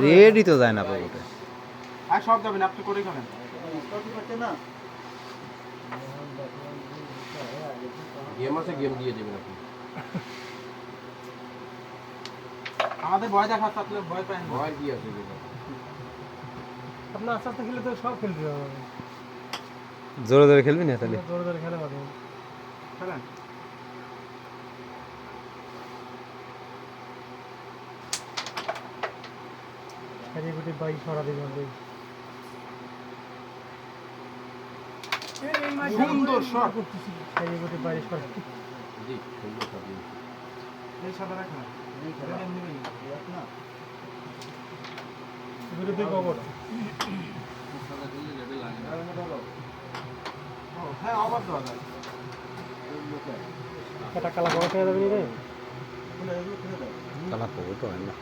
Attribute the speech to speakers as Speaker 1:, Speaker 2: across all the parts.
Speaker 1: Ready তো যায় না পকেটে।
Speaker 2: আর সব যাবেন আপনি করে খাবেন।
Speaker 3: গেম আছে, গেম দিয়ে দেবেন আপনি।
Speaker 2: আমাদের ভয় দেখাচ্ছে, আপনি ভয় পান।
Speaker 3: ভয় কি আছে?
Speaker 4: আপনার আস্তে আস্তে খেলে তো সব খেলতে হবে।
Speaker 1: জোরে জোরে খেলবি না তাহলে?
Speaker 4: জোরে জোরে খেলে পারবে।
Speaker 2: খেলেন।
Speaker 4: কাজে গুটি বাই সরা দিবে হবে।
Speaker 2: সুন্দর শট।
Speaker 4: কাজে গুটি বাই সরা।
Speaker 3: জি, সুন্দর শট।
Speaker 2: এই সাদা রাখেন। এই খেলেন নিবেন না।
Speaker 4: গুটি দুই পকেট।
Speaker 2: ও হ্যাঁ, আবার দাও দাও।
Speaker 4: এটা কালা পকেট হয়ে যাবে রে।
Speaker 1: কালা পকেট হয় না।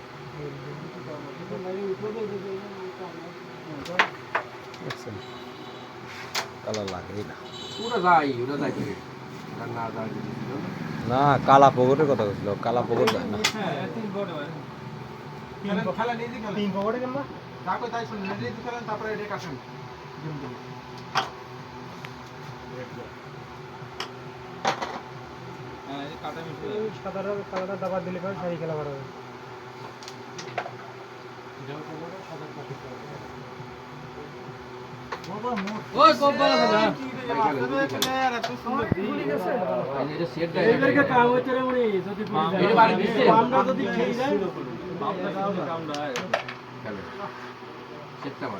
Speaker 1: কালা লাগেই না।
Speaker 3: ওটা যাই না যায়।
Speaker 1: না, কালা পকেটের কথা বলছিল। কালা পকেট যায় না।
Speaker 2: খেলেন ইজি খেলেন।
Speaker 4: তিন পকেটে কেন?
Speaker 2: যা কই তাই শুনুন, রেডি খেলেন তারপরে এটা কাটেন। গেম দিন। হ্যাঁ, এই কাটা মিশে।
Speaker 4: সাদার কালারটা দাবা দিলে পরে সারি খেলা পারবে।
Speaker 2: ওই কব্বালা দাদা এত সুন্দর
Speaker 3: এটা সেট
Speaker 4: এই লাগে কাম হচ্ছে রে মুনি যদি
Speaker 3: এটা বাড়ি দিছে।
Speaker 4: আমরা যদি খেয়ে যাই
Speaker 2: বাপটা কাম দেয়।
Speaker 3: খেলে সেটটা মার।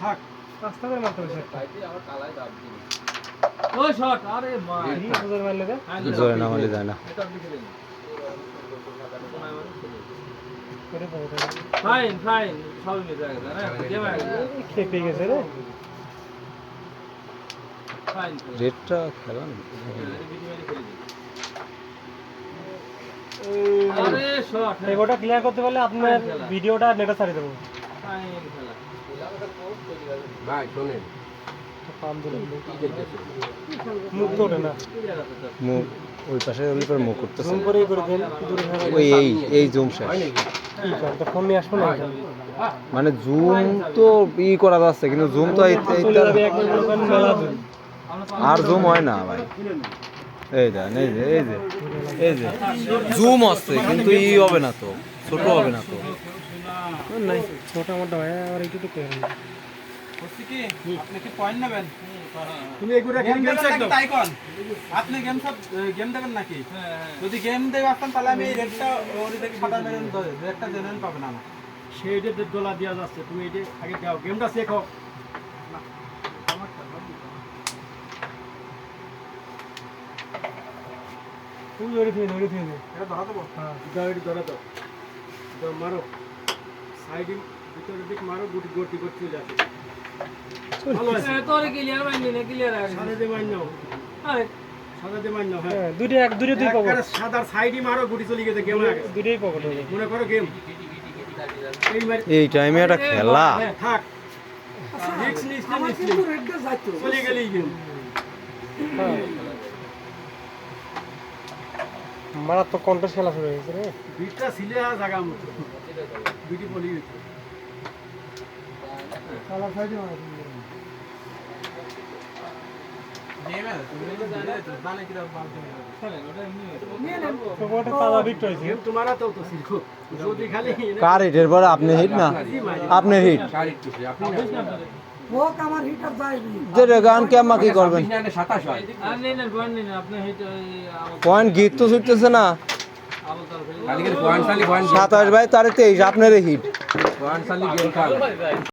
Speaker 2: থাক
Speaker 4: রাস্তা করে মারতে হবে
Speaker 2: ওই শট আরে মা
Speaker 4: এই সুন্দর মারলে রে
Speaker 1: জোরে না হলে যায় না।
Speaker 2: এটা আপনি খেলেন
Speaker 4: করে পকেটে
Speaker 2: ফাইন ফাইন সব মিলে গেছে না গেম আগে
Speaker 4: খেপে গেছে রে
Speaker 2: ফাইন
Speaker 1: রেডটা খেলা না।
Speaker 2: আরে শট
Speaker 4: এই গোটা ক্লিয়ার করতে পারলে আপনার ভিডিওটা নেটে ছাড়িয়ে দেবো
Speaker 2: ফাইন খেলা
Speaker 3: ভাই শোনেন,
Speaker 4: পাম দিলে
Speaker 3: কি দেখতেছেন?
Speaker 4: মুখ তো ওঠে না
Speaker 1: মুখ ওই পাশে ওই পর মুখ করতেছে।
Speaker 4: জুম করেই করে দেন দূরে হয়ে
Speaker 1: ওই এই জুম শেষ।
Speaker 3: হয় নাকি?
Speaker 4: কি কর তো ফোন নিয়ে আসবো না
Speaker 1: মানে জুম তো করা যাচ্ছে, কিন্তু জুম তো
Speaker 4: চলে যাবে একবার মনে করেন মেলা দিন
Speaker 1: আর জুম হয় না ভাই। এই দেন, এই যে জুম আছে, কিন্তু হবে না তো, ছোট হবে না তো।
Speaker 4: নাই মোটা মোটা হয় আর একটু তো কম
Speaker 2: হচ্ছে কি আপনি কি পয়েন্ট নেবেন?
Speaker 4: তুমি এগুলা
Speaker 2: গেম দেবেন নাকি তাই কোন? আপনি গেম দেবেন নাকি? যদি গেম দেবে আসতেন তাহলে আমি এই রেডটা ওর থেকে সাদা মেরে রেডটা জেনুইন পাবেন না।
Speaker 4: সেইটা ডলার দেওয়া যাচ্ছে তুমি এইটা আগে দাও গেমটা শেখো তুমি ধরে দিয়ে
Speaker 2: এটা ধরা দেবো।
Speaker 4: হ্যাঁ গাড়ি ধরে দাও তো মারো সাইডিং ভিতরে দিক মারো গুটি গুটি করতে যাচ্ছে ভালো আছে
Speaker 2: তোরে ক্লিয়ার মাইন্ড নে ক্লিয়ার আছে।
Speaker 4: সাদা দিয়ে মার নাও
Speaker 2: আরে
Speaker 4: সাদা দিয়ে মার নাও হ্যাঁ দুটো দুই পকেট সাদা সাইডই মারো গুটি চলে গেছে গেম আগে দুটোই পকেট মনে করো গেম
Speaker 1: এই টাইমে একটা খেলা।
Speaker 4: থাক রিস্ক নিস চলে গেলেই গেম মারাত্মক কন্টেস্ট খেলা শুরু হয়েছে রে বিটটা ছিলে জায়গা মতো বিটি বলি গেছে খেলা সাইডে মারা
Speaker 2: গেম আছে তুমি তো জানে কি বাল দেবে। খেলেন ওটা এমনি নিয়ে নেন
Speaker 4: তো ওটা তালা বিট হইছে তোমারা তো শিখো যদি খালি
Speaker 1: কার হিটের পরে আপনি হিট না, আপনি হিট
Speaker 3: শারীরিক কিছু আপনি না
Speaker 5: ওক আমার হিটার যায়নি
Speaker 1: যে গান কে কি করবেন?
Speaker 3: 27 হয়।
Speaker 2: আর নেন পয়েন্ট নেন আপনি হিট
Speaker 1: পয়েন্ট গীত তো ছুটতেছে না।
Speaker 2: আবল তাল ফেলে
Speaker 3: খালি পয়েন্ট
Speaker 1: 27 ভাই তার 23 আপনার হিট।
Speaker 3: পয়েন্ট গেম খেলা।